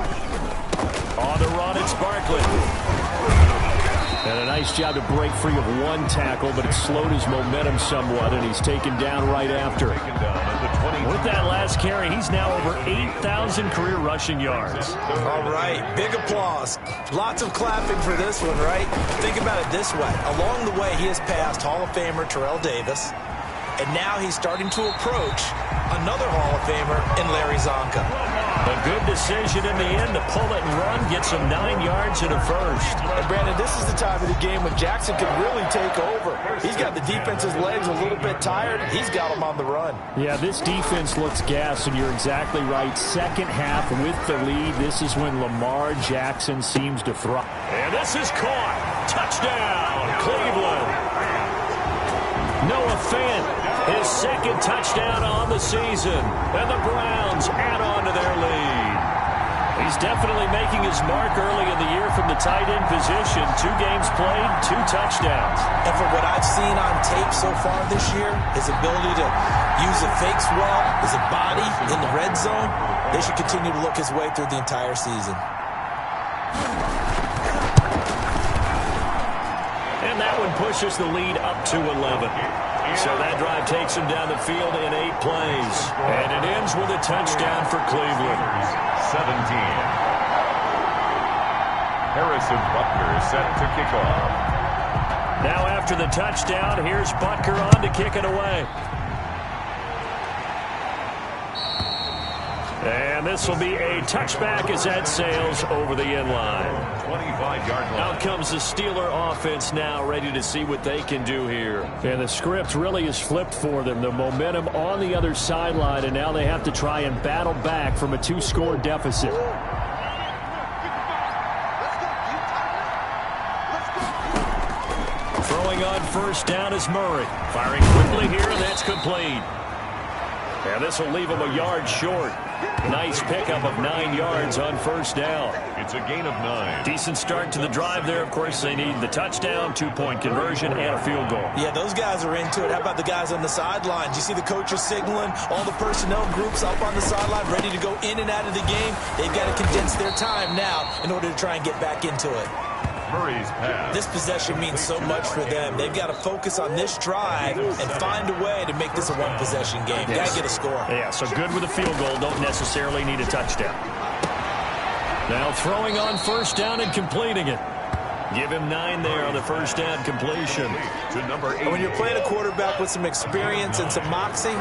On the run, it's Barkley. And a nice job to break free of one tackle, but it slowed his momentum somewhat, and he's taken down right after. With that last carry, he's now over 8,000 career rushing yards. All right, big applause. Lots of clapping for this one, right? Think about it this way. Along the way, he has passed Hall of Famer Terrell Davis, and now he's starting to approach another Hall of Famer in Larry Zonka. A good decision in the end to pull it and run, gets him 9 yards and a first. And Brandon, this is the time of the game when Jackson can really take over. He's got the defense's legs a little bit tired. He's got them on the run. Yeah, this defense looks gassed, and you're exactly right. Second half with the lead, this is when Lamar Jackson seems to thrive. And this is caught. Touchdown, Cleveland. Noah Fant, his second touchdown on the season. And the Browns add on to their lead. He's definitely making his mark early in the year from the tight end position. 2 games played, 2 touchdowns. And from what I've seen on tape so far this year, his ability to use the fakes well, his body in the red zone, they should continue to look his way through the entire season. And that one pushes the lead up to 11. So that drive takes him down the field in 8 plays. And it ends with a touchdown for Cleveland. 17. Harrison Butker set to kick off. Now after the touchdown, here's Butker on to kick it away. And this will be a touchback as that sails over the end line. 25-yard line. Out comes the Steeler offense now, ready to see what they can do here. And the script really is flipped for them. The momentum on the other sideline, and now they have to try and battle back from a 2-score deficit. Throwing on first down is Murray. Firing quickly here, and that's complete. And this will leave him a yard short. Nice pickup of 9 yards on first down. It's a gain of 9. Decent start to the drive there. Of course, they need the touchdown, 2-point conversion, and a field goal. Yeah, those guys are into it. How about the guys on the sidelines? You see the coaches signaling, all the personnel groups up on the sideline ready to go in and out of the game. They've got to condense their time now in order to try and get back into it. Murray's pass. This possession means so much for them. They've got to focus on this drive and find a way to make this a one-possession game. Got to get a score. Yeah, so good with a field goal. Don't necessarily need a touchdown. Now throwing on first down and completing it. Give him 9 there on the first down completion. To number 8. And when you're playing a quarterback with some experience and some moxie,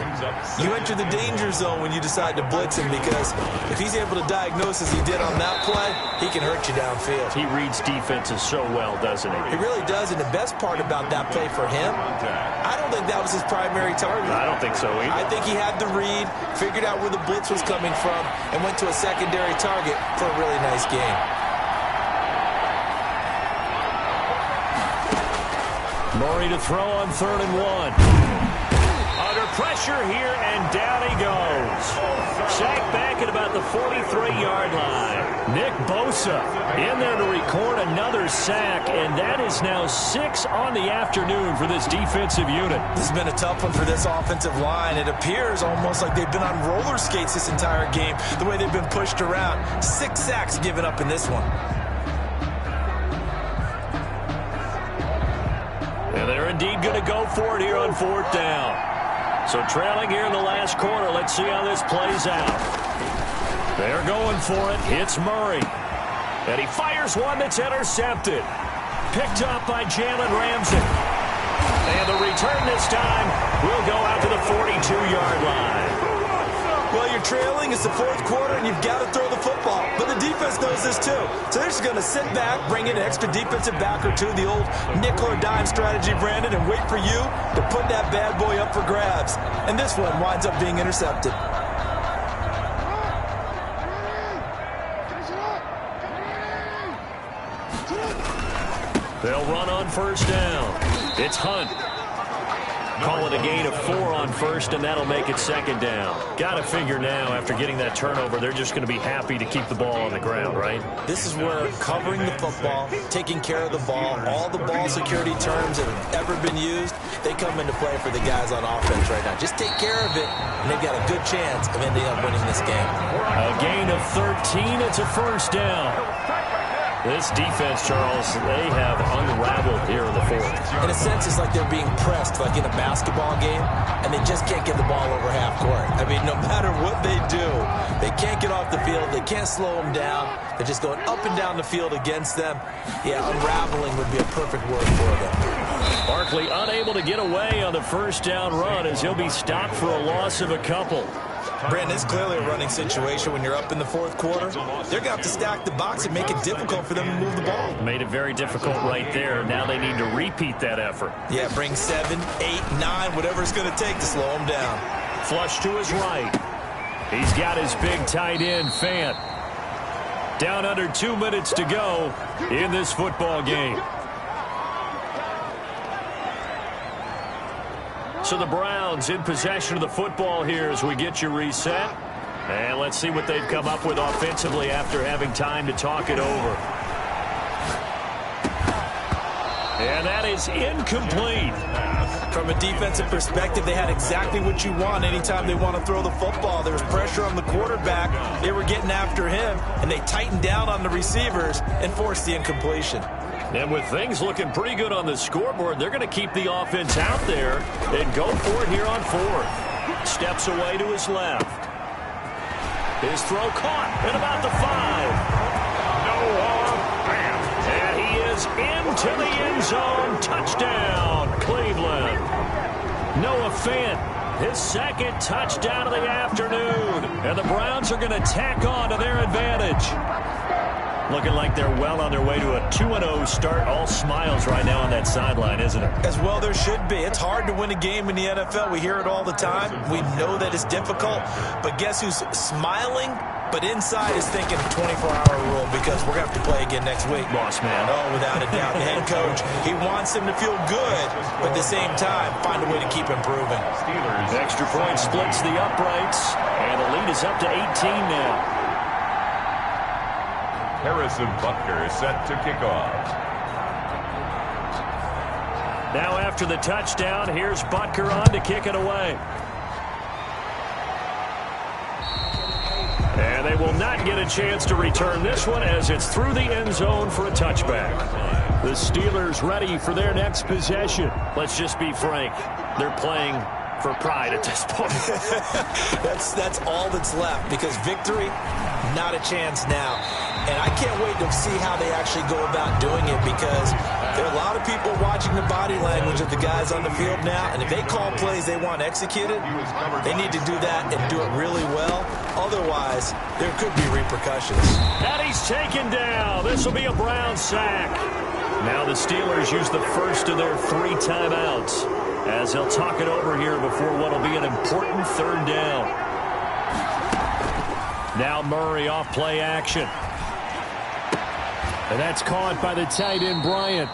you enter the danger zone when you decide to blitz him, because if he's able to diagnose as he did on that play, he can hurt you downfield. He reads defenses so well, doesn't he? He really does, and the best part about that play for him, I don't think that was his primary target. I don't think so either. I think he had the read, figured out where the blitz was coming from, and went to a secondary target for a really nice game. Murray to throw on 3rd and 1. Under pressure here, and down he goes. Sacked back at about the 43-yard line. Nick Bosa in there to record another sack, and that is now 6 on the afternoon for this defensive unit. This has been a tough one for this offensive line. It appears almost like they've been on roller skates this entire game, the way they've been pushed around. 6 sacks given up in this one. And they're indeed going to go for it here on 4th down. So trailing here in the last quarter. Let's see how this plays out. They're going for it. It's Murray. And he fires one that's intercepted. Picked up by Jalen Ramsey. And the return this time will go out to the 42-yard line. Well, you're trailing. It's the 4th quarter, and you've got to throw the football. But the defense knows this, too. So they're just going to sit back, bring in an extra defensive back or two, the old nickel or dime strategy, Brandon, and wait for you to put that bad boy up for grabs. And this one winds up being intercepted. They'll run on first down. It's Hunt. Call it a gain of 4 on first, and that'll make it 2nd down. Got to figure now, after getting that turnover, they're just going to be happy to keep the ball on the ground, right? This is where covering the football, taking care of the ball, all the ball security terms that have ever been used, they come into play for the guys on offense right now. Just take care of it, and they've got a good chance of ending up winning this game. A gain of 13. It's a first down. This defense, Charles, they have unraveled here in the fourth. In a sense, it's like they're being pressed, like in a basketball game, and they just can't get the ball over half court. I mean, no matter what they do, they can't get off the field. They can't slow them down. They're just going up and down the field against them. Yeah, unraveling would be a perfect word for them. Barkley unable to get away on the first down run as he'll be stopped for a loss of a couple. Brandon, it's clearly a running situation when you're up in the fourth quarter. They're going to have to stack the box and make it difficult for them to move the ball. Made it very difficult right there. Now they need to repeat that effort. Yeah, bring 7, 8, 9, whatever it's going to take to slow them down. Flush to his right. He's got his big tight end, Fant. Down under 2 minutes to go in this football game. So the Browns in possession of the football here as we get you reset. And let's see what they've come up with offensively after having time to talk it over. And that is incomplete. From a defensive perspective, they had exactly what you want anytime they want to throw the football. There was pressure on the quarterback. They were getting after him, and they tightened down on the receivers and forced the incompletion. And with things looking pretty good on the scoreboard, they're going to keep the offense out there and go for it here on fourth. Steps away to his left. His throw caught at about the 5. And he is into the end zone. Touchdown, Cleveland. Noah Fant, his second touchdown of the afternoon. And the Browns are going to tack on to their advantage. Looking like they're well on their way to a 2-0 start. All smiles right now on that sideline, isn't it? As well there should be. It's hard to win a game in the NFL. We hear it all the time. We know that it's difficult. But guess who's smiling? But inside is thinking 24-hour rule because we're going to have to play again next week. Boss man. Oh, without a doubt. The head coach, he wants them to feel good, but at the same time, find a way to keep improving. Steelers. Extra point splits the uprights, and the lead is up to 18 now. Harrison Butker is set to kick off. Now after the touchdown, here's Butker on to kick it away. And they will not get a chance to return this one as it's through the end zone for a touchback. The Steelers ready for their next possession. Let's just be frank. They're playing for pride at this point. That's all that's left because victory, not a chance now. And I can't wait to see how they actually go about doing it because there are a lot of people watching the body language of the guys on the field now. And if they call plays they want executed, they need to do that and do it really well. Otherwise, there could be repercussions. And he's taken down. This will be a Brown sack. Now the Steelers use the first of their 3 timeouts as they'll talk it over here before what will be an important third down. Now Murray off play action. And that's caught by the tight end, Bryant.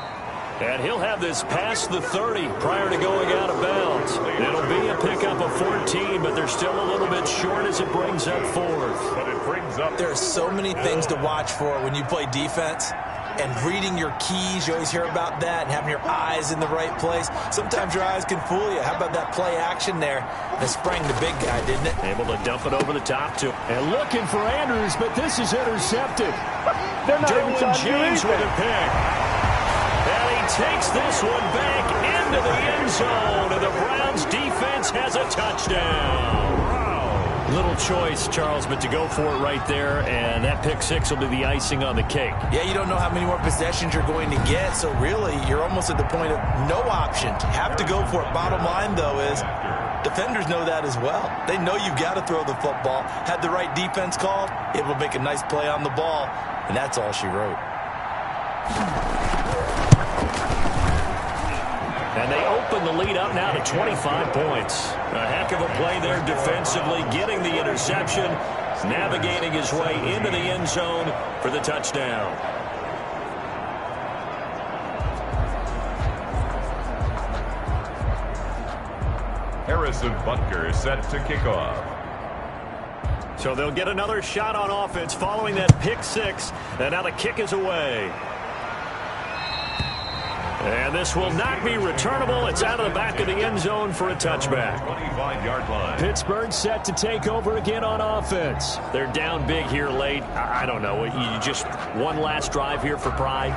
And he'll have this past the 30 prior to going out of bounds. It'll be a pickup of 14, but they're still a little bit short as it brings up fourth. But it brings up. There are so many things to watch for when you play defense. And reading your keys, you always hear about that, and having your eyes in the right place. Sometimes your eyes can fool you. How about that play action there? That sprang the big guy, didn't it? Able to dump it over the top to. And looking for Andrews, but this is intercepted. They're not even Derwin trying to do James with anything. a pick. And he takes this one back into the end zone, and the Browns defense has a touchdown. Little choice, Charles, but to go for it right there, and that pick six will be the icing on the cake. Yeah, you don't know how many more possessions you're going to get, so really you're almost at the point of no option. Have to go for it. Bottom line, though, is defenders know that as well. They know you've got to throw the football. Had the right defense called, it will make a nice play on the ball, and that's all she wrote. And they open the lead up now to 25 points. A heck of a play there defensively, getting the interception, navigating his way into the end zone for the touchdown. Harrison Butker is set to kick off. So they'll get another shot on offense following that pick six, and now the kick is away. And this will not be returnable. It's out of the back of the end zone for a touchback. 25-yard line. Pittsburgh set to take over again on offense. They're down big here late. I don't know. You just one last drive here for pride.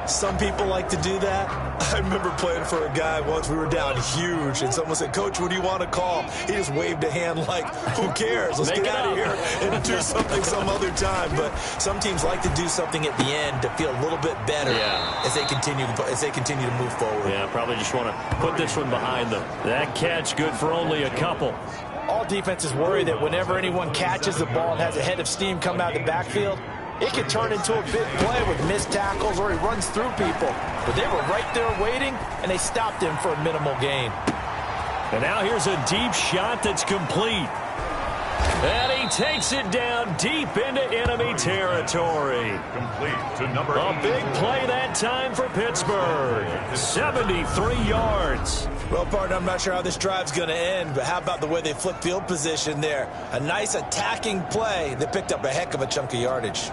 Some people like to do that. I remember playing for a guy once. We were down huge, and someone said, "Coach, what do you want to call?" He just waved a hand like, who cares? Let's get out of here and do something some other time. But some teams like to do something at the end to feel a little bit better as they continue to move forward. Yeah, probably just want to put this one behind them. That catch good for only a couple. All defenses worry that whenever anyone catches the ball and has a head of steam come out of the backfield, it could turn into a big play with missed tackles or he runs through people. But they were right there waiting, and they stopped him for a minimal gain. And now here's a deep shot that's complete. And he takes it down deep into enemy territory. Complete to number 8. A big play that time for Pittsburgh. 73 yards. Well, partner, I'm not sure how this drive's going to end, but how about the way they flipped field position there? A nice attacking play that picked up a heck of a chunk of yardage.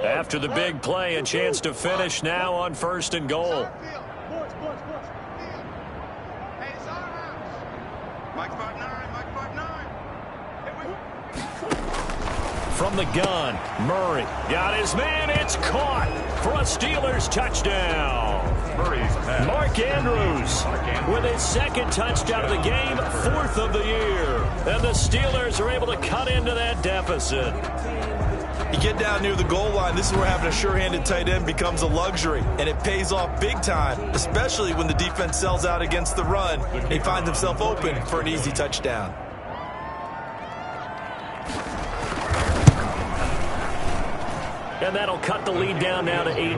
After the big play, a chance to finish now on 1st and goal. From the gun, Murray got his man. It's caught for a Steelers touchdown. Murray's pass. Mark Andrews with his 2nd touchdown of the game, 4th of the year. And the Steelers are able to cut into that deficit. You get down near the goal line, this is where having a sure-handed tight end becomes a luxury, and it pays off big time, especially when the defense sells out against the run. He finds himself open for an easy touchdown. And that'll cut the lead down now to 8.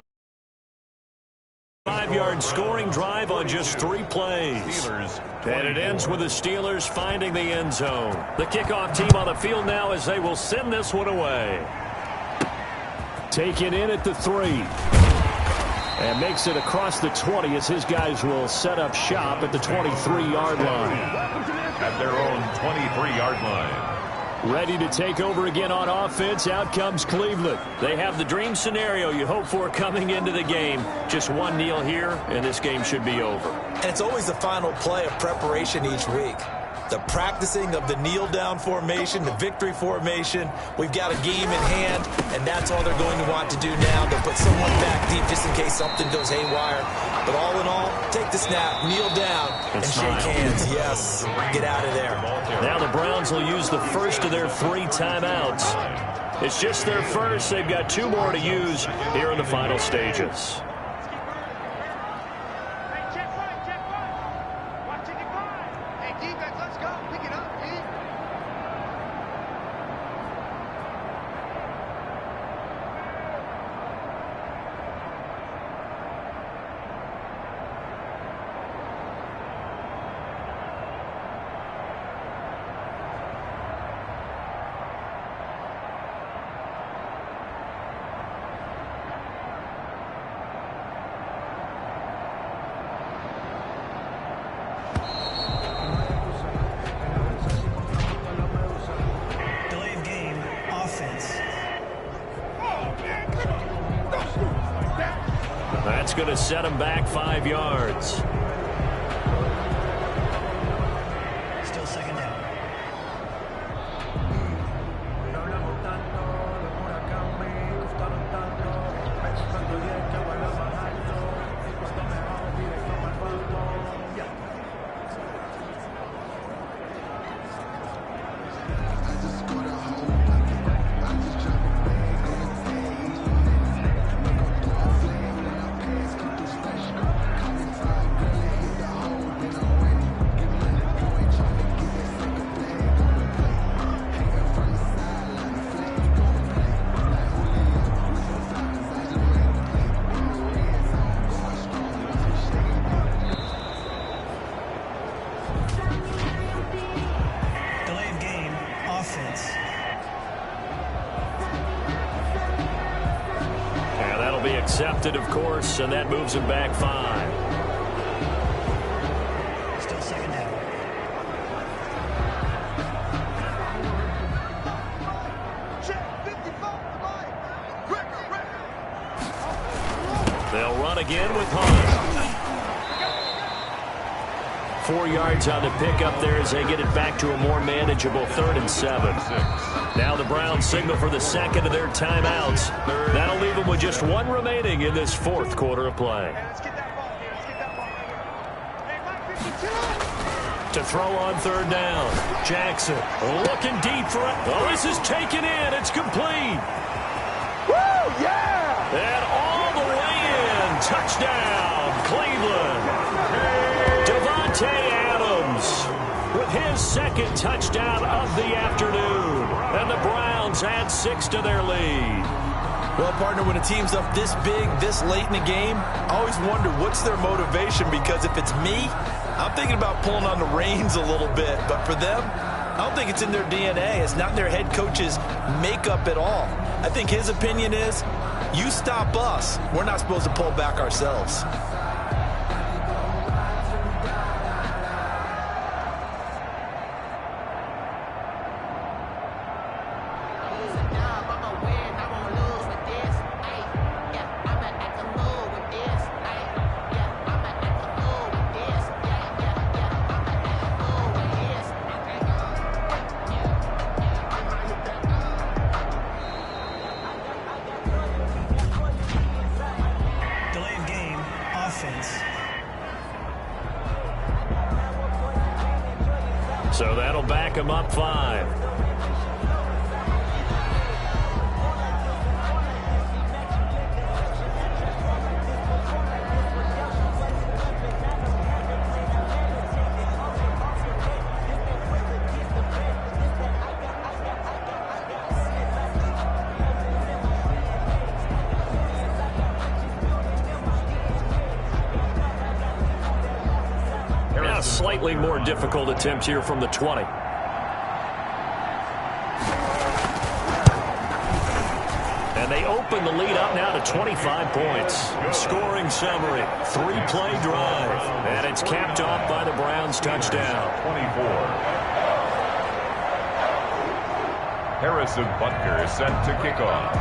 5-yard scoring drive on just 3 plays. And it ends with the Steelers finding the end zone. The kickoff team on the field now as they will send this one away. Taken in at the 3. And makes it across the 20 as his guys will set up shop at the 23-yard line. At their own 23-yard line. Ready to take over again on offense. Out comes Cleveland. They have the dream scenario you hope for coming into the game. Just one kneel here, and this game should be over. And it's always the final play of preparation each week. The practicing of the kneel-down formation, the victory formation. We've got a game in hand, and that's all they're going to want to do now. They'll put someone back deep just in case something goes haywire. But all in all, take the snap, kneel down, and shake hands. Yes, get out of there. Now the Browns will use the first of their 3 timeouts. It's just their first. They've got 2 more to use here in the final stages. That's going to set him back 5 yards. Still 2nd down. intercepted, of course, and that moves him back 5. Still second down. They'll run again with Hunt. 4 yards on the pickup there as they get it back to a more manageable 3rd and 7. Now the Browns signal for the second of their timeouts. That'll leave them with just 1 remaining in this 4th quarter of play. To throw on 3rd down. Jackson looking deep for it. Oh, this is taken in. It's complete. Woo, yeah! And all the way in. Touchdown, Cleveland. Davante Adams with his 2nd touchdown of the afternoon. And the Browns add 6 to their lead. Well, partner, when a team's up this big, this late in the game, I always wonder what's their motivation, because if it's me, I'm thinking about pulling on the reins a little bit. But for them, I don't think it's in their DNA. It's not in their head coach's makeup at all. I think his opinion is, you stop us, we're not supposed to pull back ourselves. So that'll back him up 5. A slightly more difficult attempt here from the 20. And they open the lead up now to 25 points. Scoring summary, 3-play drive. And it's capped off by the Browns touchdown. 24. Harrison Butker is set to kick off.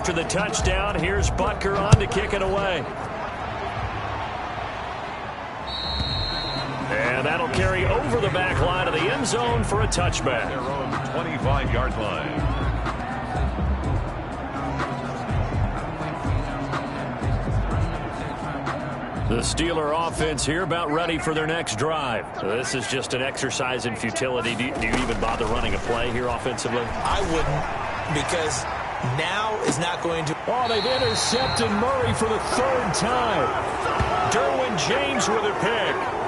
after the touchdown. Here's Butker on to kick it away. And that'll carry over the back line of the end zone for a touchback. Their own 25-yard line. The Steeler offense here about ready for their next drive. This is just an exercise in futility. Do you even bother running a play here offensively? I wouldn't, because now is not going to... Oh, they've intercepted Murray for the third time. Derwin James with a pick.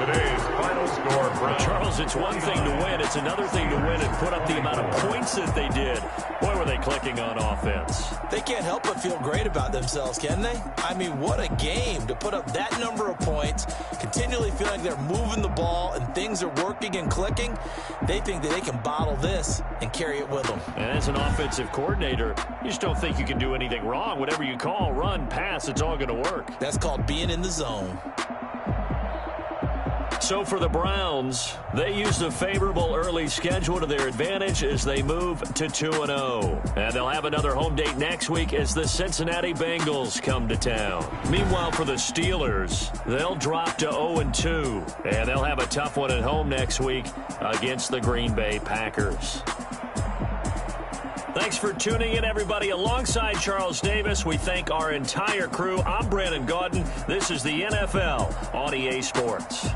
Today's final score, Browns. Charles, it's one thing to win. It's another thing to win and put up the amount of points that they did. Boy, were they clicking on offense. They can't help but feel great about themselves, can they? I mean, what a game to put up that number of points, continually feel like they're moving the ball and things are working and clicking. They think that they can bottle this and carry it with them. And as an offensive coordinator, you just don't think you can do anything wrong. Whatever you call, run, pass, it's all going to work. That's called being in the zone. So for the Browns, they use the favorable early schedule to their advantage as they move to 2-0. And they'll have another home date next week as the Cincinnati Bengals come to town. Meanwhile, for the Steelers, they'll drop to 0-2. And they'll have a tough one at home next week against the Green Bay Packers. Thanks for tuning in, everybody. Alongside Charles Davis, we thank our entire crew. I'm Brandon Gaudin. This is the NFL on EA Sports.